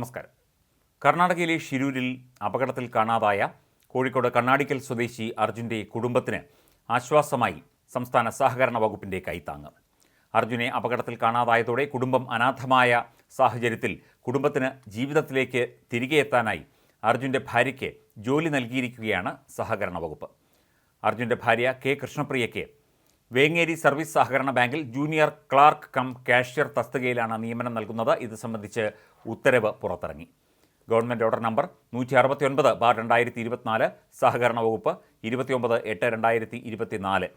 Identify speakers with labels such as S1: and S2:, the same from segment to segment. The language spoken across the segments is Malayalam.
S1: നമസ്കാരം. കർണാടകയിലെ ഷിരൂരിൽ അപകടത്തിൽ കാണാതായ കോഴിക്കോട് കണ്ണാടിക്കൽ സ്വദേശി അർജുൻ്റെ കുടുംബത്തിന് ആശ്വാസമായി സംസ്ഥാന സഹകരണ വകുപ്പിൻ്റെ കൈത്താങ്ങ്. അർജുനെ അപകടത്തിൽ കാണാതായതോടെ കുടുംബം അനാഥമായ സാഹചര്യത്തിൽ കുടുംബത്തിന് ജീവിതത്തിലേക്ക് തിരികെ എത്താനായി അർജുൻ്റെ ഭാര്യയ്ക്ക് ജോലി നൽകിയിരിക്കുകയാണ് സഹകരണ വകുപ്പ്. അർജുൻ്റെ ഭാര്യ കെ കൃഷ്ണപ്രിയയ്ക്ക് വേങ്ങേരി സർവീസ് സഹകരണ ബാങ്കിൽ ജൂനിയർ ക്ലാർക്ക് കം കാഷ്യർ തസ്തികയിലാണ് നിയമനം നൽകുന്നത്. ഇത് സംബന്ധിച്ച് ഉത്തരവ് പുറത്തിറങ്ങി. ഗവൺമെൻറ് ഓർഡർ നമ്പർ 169/2024, സഹകരണ വകുപ്പ് 29/8/2024.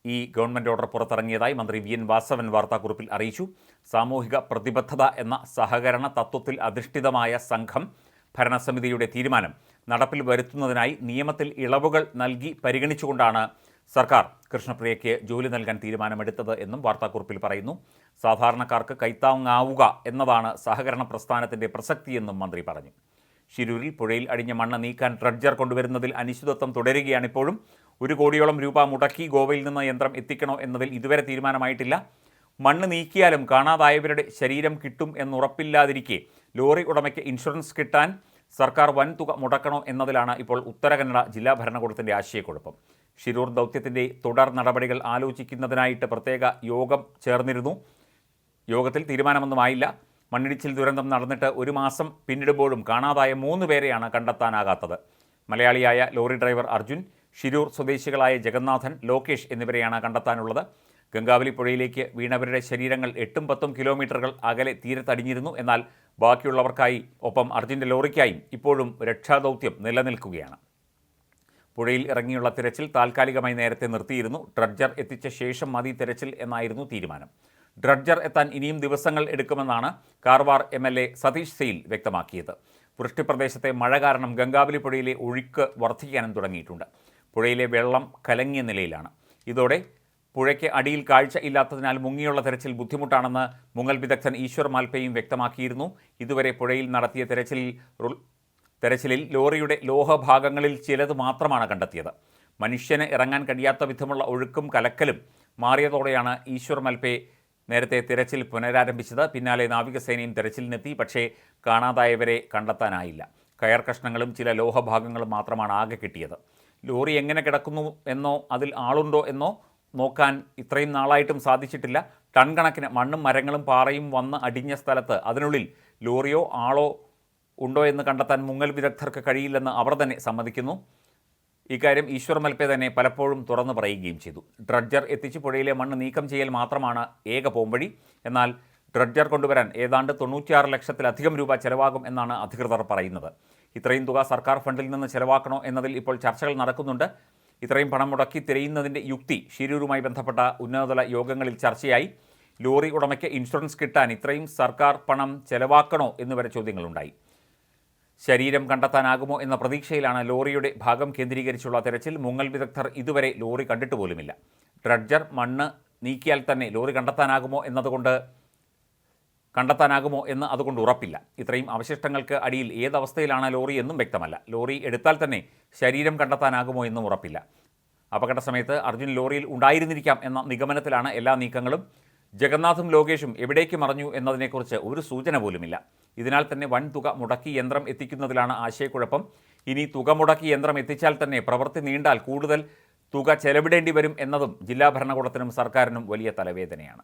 S1: ഈ ഗവൺമെൻറ് ഓർഡർ പുറത്തിറങ്ങിയതായി മന്ത്രി വി എൻ വാസവൻ വാർത്താക്കുറിപ്പിൽ അറിയിച്ചു. സാമൂഹിക പ്രതിബദ്ധത എന്ന സഹകരണ തത്വത്തിൽ അധിഷ്ഠിതമായ സംഘം ഭരണസമിതിയുടെ തീരുമാനം നടപ്പിൽ വരുത്തുന്നതിനായി നിയമത്തിൽ ഇളവുകൾ നൽകി പരിഗണിച്ചുകൊണ്ടാണ് സർക്കാർ കൃഷ്ണപ്രിയയ്ക്ക് ജോലി നൽകാൻ തീരുമാനമെടുത്തത് എന്നും വാർത്താക്കുറിപ്പിൽ പറയുന്നു. സാധാരണക്കാർക്ക് കൈത്താങ്ങാവുക എന്നതാണ് സഹകരണ പ്രസ്ഥാനത്തിൻ്റെ പ്രസക്തിയെന്നും മന്ത്രി പറഞ്ഞു. ഷിരൂരിൽ പുഴയിൽ അടിഞ്ഞ മണ്ണ് നീക്കാൻ ഡ്രഡ്ജർ കൊണ്ടുവരുന്നതിൽ അനിശ്ചിതത്വം തുടരുകയാണിപ്പോഴും. 1 കോടിയോളം രൂപ മുടക്കി ഗോവയിൽ നിന്ന് യന്ത്രം എത്തിക്കണോ എന്നതിൽ ഇതുവരെ തീരുമാനമായിട്ടില്ല. മണ്ണ് നീക്കിയാലും കാണാതായവരുടെ ശരീരം കിട്ടും എന്നുറപ്പില്ലാതിരിക്കെ ലോറി ഉടമയ്ക്ക് ഇൻഷുറൻസ് കിട്ടാൻ സർക്കാർ വൻ തുക മുടക്കണോ എന്നതിലാണ് ഇപ്പോൾ ഉത്തര കന്നഡ ജില്ലാ ഭരണകൂടത്തിൻ്റെ ആശയക്കുഴപ്പം. ഷിരൂർ ദൗത്യത്തിൻ്റെ തുടർ നടപടികൾ ആലോചിക്കുന്നതിനായിട്ട് പ്രത്യേക യോഗം ചേർന്നിരുന്നു. യോഗത്തിൽ തീരുമാനമൊന്നുമായില്ല. മണ്ണിടിച്ചിൽ ദുരന്തം നടന്നിട്ട് 1 മാസം പിന്നിടുമ്പോഴും കാണാതായ 3 പേരെയാണ് കണ്ടെത്താനാകാത്തത്. മലയാളിയായ ലോറി ഡ്രൈവർ അർജുൻ, ഷിരൂർ സ്വദേശികളായ ജഗന്നാഥൻ, ലോകേഷ് എന്നിവരെയാണ് കണ്ടെത്താനുള്ളത്. ഗംഗാവലി പുഴയിലേക്ക് വീണവരുടെ ശരീരങ്ങൾ 8-10 കിലോമീറ്ററുകൾ അകലെ തീരത്തടിഞ്ഞിരുന്നു. എന്നാൽ ബാക്കിയുള്ളവർക്കായി ഒപ്പം അർജുൻ്റെ ലോറിക്കായും ഇപ്പോഴും രക്ഷാദൗത്യം നിലനിൽക്കുകയാണ്. പുഴയിൽ ഇറങ്ങിയുള്ള തിരച്ചിൽ താൽക്കാലികമായി നേരത്തെ നിർത്തിയിരുന്നു. ഡ്രഡ്ജർ എത്തിച്ച ശേഷം മതി തിരച്ചിൽ എന്നായിരുന്നു തീരുമാനം. ഡ്രഡ്ജർ എത്താൻ ഇനിയും ദിവസങ്ങൾ എടുക്കുമെന്നാണ് കാർവാർ MLA സതീഷ് സെയിൽ വ്യക്തമാക്കിയത്. വൃഷ്ടിപ്രദേശത്തെ മഴ കാരണം ഗംഗാവലി പുഴയിലെ ഒഴുക്ക് വർദ്ധിക്കാനും തുടങ്ങിയിട്ടുണ്ട്. പുഴയിലെ വെള്ളം കലങ്ങിയ നിലയിലാണ്. ഇതോടെ പുഴയ്ക്ക് അടിയിൽ കാഴ്ച ഇല്ലാത്തതിനാൽ മുങ്ങിയുള്ള തെരച്ചിൽ ബുദ്ധിമുട്ടാണെന്ന് മുങ്ങൽ വിദഗ്ധൻ ഈശ്വർ മാൽപ്പയും വ്യക്തമാക്കിയിരുന്നു. ഇതുവരെ പുഴയിൽ നടത്തിയ തെരച്ചിലിൽ ലോറിയുടെ ലോഹഭാഗങ്ങളിൽ ചിലത് മാത്രമാണ് കണ്ടെത്തിയത്. മനുഷ്യന് ഇറങ്ങാൻ കഴിയാത്ത വിധമുള്ള ഒഴുക്കും കലക്കലും മാറിയതോടെയാണ് ഈശ്വർ മൽപ്പെ നേരത്തെ തിരച്ചിൽ പുനരാരംഭിച്ചത്. പിന്നാലെ നാവികസേനയും തിരച്ചിലിനെത്തി. പക്ഷേ കാണാതായവരെ കണ്ടെത്താനായില്ല. കയർ കഷ്ണങ്ങളും ചില ലോഹഭാഗങ്ങളും മാത്രമാണ് ആകെ കിട്ടിയത്. ലോറി എങ്ങനെ കിടക്കുന്നു എന്നോ അതിൽ ആളുണ്ടോ എന്നോ നോക്കാൻ ഇത്രയും നാളായിട്ടും സാധിച്ചിട്ടില്ല. ടൺ കണക്കിന് മണ്ണും മരങ്ങളും പാറയും വന്ന് അടിഞ്ഞ സ്ഥലത്ത് അതിനുള്ളിൽ ലോറിയോ ആളോ ഉണ്ടോ എന്ന് കണ്ടെത്താൻ മുങ്ങൽ വിദഗ്ധർക്ക് കഴിയില്ലെന്ന് അവർ തന്നെ സമ്മതിക്കുന്നു. ഇക്കാര്യം ഈശ്വർ മൽപ്പെ തന്നെ പലപ്പോഴും തുറന്നു പറയുകയും ചെയ്തു. ഡ്രഡ്ജർ എത്തിച്ച് പുഴയിലെ മണ്ണ് നീക്കം ചെയ്യൽ മാത്രമാണ് ഏക പോംവഴി. എന്നാൽ ഡ്രഡ്ജർ കൊണ്ടുവരാൻ ഏതാണ്ട് 96 ലക്ഷത്തിലധികം രൂപ ചെലവാകും എന്നാണ് അധികൃതർ പറയുന്നത്. ഇത്രയും തുക സർക്കാർ ഫണ്ടിൽ നിന്ന് ചെലവാക്കണോ എന്നതിൽ ഇപ്പോൾ ചർച്ചകൾ നടക്കുന്നുണ്ട്. ഇത്രയും പണം മുടക്കി തിരയുന്നതിൻ്റെ യുക്തി ഷിരൂരുമായി ബന്ധപ്പെട്ട ഉന്നതതല യോഗങ്ങളിൽ ചർച്ചയായി. ലോറി ഉടമയ്ക്ക് ഇൻഷുറൻസ് കിട്ടാൻ ഇത്രയും സർക്കാർ പണം ചെലവാക്കണോ എന്നുവരെ ചോദ്യങ്ങളുണ്ടായി. ശരീരം കണ്ടെത്താനാകുമോ എന്ന പ്രതീക്ഷയിലാണ് ലോറിയുടെ ഭാഗം കേന്ദ്രീകരിച്ചുള്ള തെരച്ചിൽ. മുങ്ങൽ വിദഗ്ധർ ഇതുവരെ ലോറി കണ്ടിട്ട് പോലുമില്ല. ഡ്രഡ്ജർ മണ്ണ് നീക്കിയാൽ തന്നെ ലോറി കണ്ടെത്താനാകുമോ എന്ന് അതുകൊണ്ട് ഉറപ്പില്ല. ഇത്രയും അവശിഷ്ടങ്ങൾക്ക് അടിയിൽ ഏതവസ്ഥയിലാണ് ലോറി എന്നും വ്യക്തമല്ല. ലോറി എടുത്താൽ തന്നെ ശരീരം കണ്ടെത്താനാകുമോ എന്നും ഉറപ്പില്ല. അപകട സമയത്ത് അർജുൻ ലോറിയിൽ ഉണ്ടായിരുന്നിരിക്കാം എന്ന നിഗമനത്തിലാണ് എല്ലാ നീക്കങ്ങളും. ജഗന്നാഥും ലോകേഷും എവിടേക്ക് മറഞ്ഞു എന്നതിനെക്കുറിച്ച് ഒരു സൂചന പോലുമില്ല. ഇതിനാൽ തന്നെ വൻ തുക മുടക്കി യന്ത്രം എത്തിക്കുന്നതിലാണ് ആശയക്കുഴപ്പം. ഇനി തുക മുടക്കി യന്ത്രം എത്തിച്ചാൽ തന്നെ പ്രവൃത്തി നീണ്ടാൽ കൂടുതൽ തുക ചെലവിടേണ്ടി വരും എന്നതും ജില്ലാ ഭരണകൂടത്തിനും സർക്കാരിനും വലിയ തലവേദനയാണ്.